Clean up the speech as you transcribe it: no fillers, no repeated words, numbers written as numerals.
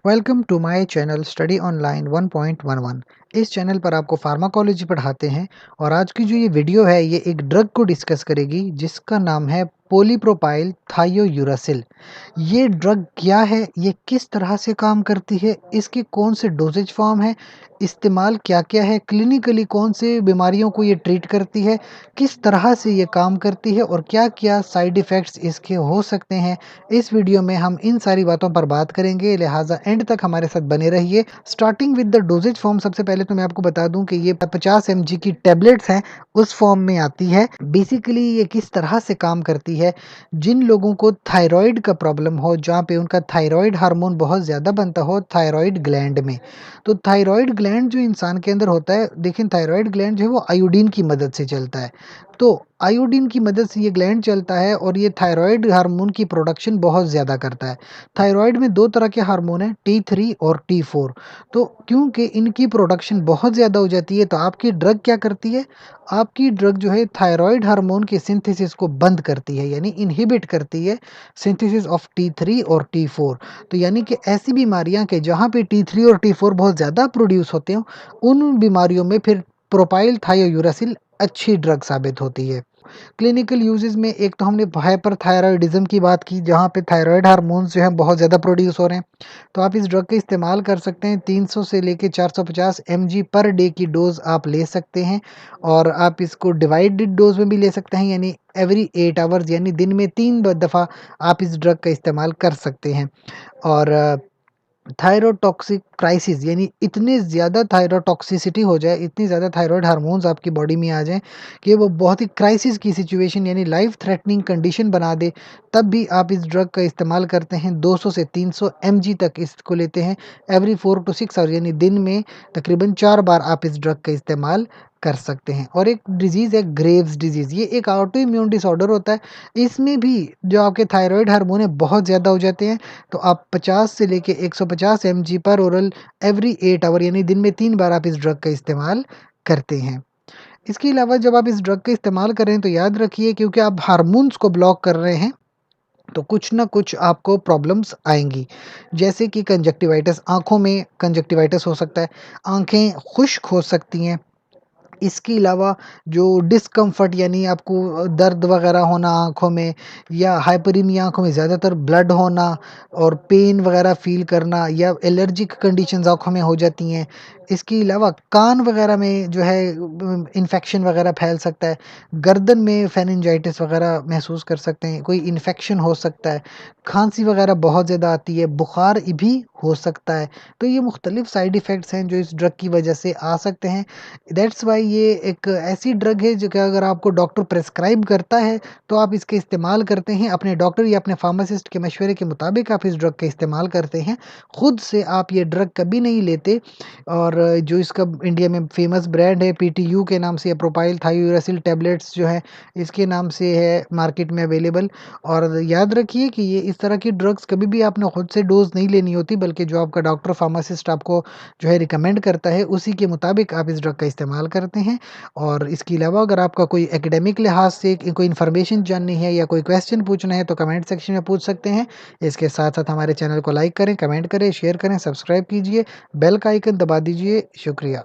Welcome to my channel study online 1.11। इस channel पर आपको फार्माकोलॉजी पढ़ाते हैं और आज की जो ये वीडियो है ये एक ड्रग को डिस्कस करेगी जिसका नाम है पॉलीप्रोपाइल थायोयूरासिल। ये ड्रग क्या है, ये किस तरह से काम करती है, इसके कौन से डोजेज फॉर्म है, इस्तेमाल क्या क्या है, क्लिनिकली कौन से बीमारियों को ये ट्रीट करती है, किस तरह से ये काम करती है और क्या क्या साइड इफ़ेक्ट्स इसके हो सकते हैं। इस वीडियो में हम इन सारी बातों पर बात करेंगे, लिहाजा एंड तक हमारे साथ बने रहिए। Starting with the doses form, सबसे पहले तो मैं आपको बता दूं कि ये 50 mg की टैबलेट्स हैं, उस फॉर्म में आती है। बेसिकली ये किस तरह से काम करती है, जिन लोगों को थायराइड का प्रॉब्लम हो, जहाँ पे उनका थायराइड हार्मोन बहुत ज़्यादा बनता हो थायराइड ग्लैंड में। तो थायराइड ग्लैंड जो इंसान के अंदर होता है, देखिए थायराइड ग्लैंड जो है वो आयोडीन की मदद से चलता है। तो आयोडीन की मदद से ये ग्लैंड चलता है और ये थायराइड हार्मोन की प्रोडक्शन बहुत ज़्यादा करता है। थायराइड में 2 तरह के हार्मोन हैं, T3 और T4। तो क्योंकि इनकी प्रोडक्शन बहुत ज़्यादा हो जाती है, तो आपकी ड्रग क्या करती है? आपकी ड्रग जो है थायराइड हार्मोन के सिंथेसिस को बंद करती है, यानी इनहिबिट करती है सिंथेसिस ऑफ T3 और T4। तो यानी कि ऐसी बीमारियाँ के जहाँ पे T3 और T4 बहुत ज़्यादा प्रोड्यूस होते हो, उन बीमारियों में फिर प्रोपाइल थायोयूरासिल अच्छी ड्रग साबित होती है। क्लिनिकल यूजेस में एक तो हमने हाइपरथायरॉयडिज्म की बात की, जहाँ पे थायराइड हार्मोन्स जो हैं बहुत ज़्यादा प्रोड्यूस हो रहे हैं। तो आप इस ड्रग का इस्तेमाल कर सकते हैं। 300 से लेके 450 mg पर डे की डोज़ आप ले सकते हैं और आप इसको डिवाइडेड डोज़ में भी ले सकते हैं, यानी एवरी 8 आवर्स, यानी दिन में 3 दफ़ा आप इस ड्रग का इस्तेमाल कर सकते हैं। और थायरोटॉक्सिक क्राइसिस, यानी इतने ज़्यादा थायरोटॉक्सिसिटी हो जाए, इतनी ज़्यादा थायराइड हार्मोन्स आपकी बॉडी में आ जाएँ कि वो बहुत ही क्राइसिस की सिचुएशन यानी लाइफ थ्रेटनिंग कंडीशन बना दे, तब भी आप इस ड्रग का इस्तेमाल करते हैं। 200 से 300 mg तक इसको लेते हैं एवरी 4 टू 6 आवर्स, यानी दिन में तकरीबन 4 बार आप इस ड्रग का इस्तेमाल कर सकते हैं। और एक डिज़ीज़ है ग्रेव्स डिज़ीज़, ये एक ऑटो इम्यून डिसऑर्डर होता है। इसमें भी जो आपके थायराइड हार्मोन है बहुत ज़्यादा हो जाते हैं, तो आप 50 से लेके 150 mg पर ओरल एवरी 8 आवर, यानी दिन में 3 बार आप इस ड्रग का इस्तेमाल करते हैं। इसके अलावा जब आप इस ड्रग का इस्तेमाल कर रहे हैं तो याद रखिए, क्योंकि आप हार्मोन्स को ब्लॉक कर रहे हैं, तो कुछ ना कुछ आपको प्रॉब्लम्स आएँगी। जैसे कि कंजक्टिवाइटिस, आँखों में कंजक्टिवाइटिस हो सकता है, आँखें खुश्क हो सकती हैं। इसके अलावा जो डिस्कम्फर्ट, यानी आपको दर्द वगैरह होना आँखों में, या हाइपरीमिया, आँखों में ज़्यादातर ब्लड होना और पेन वगैरह फ़ील करना, या एलर्जिक कंडीशंस आँखों में हो जाती हैं। इसके अलावा कान वगैरह में जो है इन्फेक्शन वगैरह फैल सकता है। गर्दन में फेनिंजाइटिस वगैरह महसूस कर सकते हैं, कोई इन्फेक्शन हो सकता है। खाँसी वगैरह बहुत ज़्यादा आती है, बुखार भी हो सकता है। तो ये मुख्तलिफ साइड इफ़ेक्ट्स हैं जो इस ड्रग की वजह से आ सकते हैं। दैट्स वाई ये एक ऐसी ड्रग है जो कि अगर आपको डॉक्टर प्रेस्क्राइब करता है तो आप इसके इस्तेमाल करते हैं। अपने डॉक्टर या अपने फार्मासिस्ट के मशवरे के मुताबिक आप इस ड्रग का इस्तेमाल करते हैं। खुद से आप ये ड्रग कभी नहीं लेते। और जो इसका इंडिया में फ़ेमस ब्रांड है PTU के नाम से, प्रोपाइल थायोयूरासिल टैबलेट्स जो है इसके नाम से है मार्केट में अवेलेबल। और याद रखिए कि ये इस तरह की ड्रग्स कभी भी आपने खुद से डोज़ नहीं लेनी होती, बल्कि जो आपका डॉक्टर फार्मासिस्ट आपको जो है रिकमेंड करता है उसी के मुताबिक आप इस ड्रग का इस्तेमाल करते हैं। और इसके अलावा अगर आपका कोई एकेडमिक लिहाज से कोई इन्फॉर्मेशन जाननी है या कोई क्वेश्चन पूछना है तो कमेंट सेक्शन में पूछ सकते हैं। इसके साथ-साथ हमारे चैनल को लाइक करें, कमेंट करें, शेयर करें, सब्सक्राइब कीजिए, बेल का आइकन दबा दीजिए। शुक्रिया।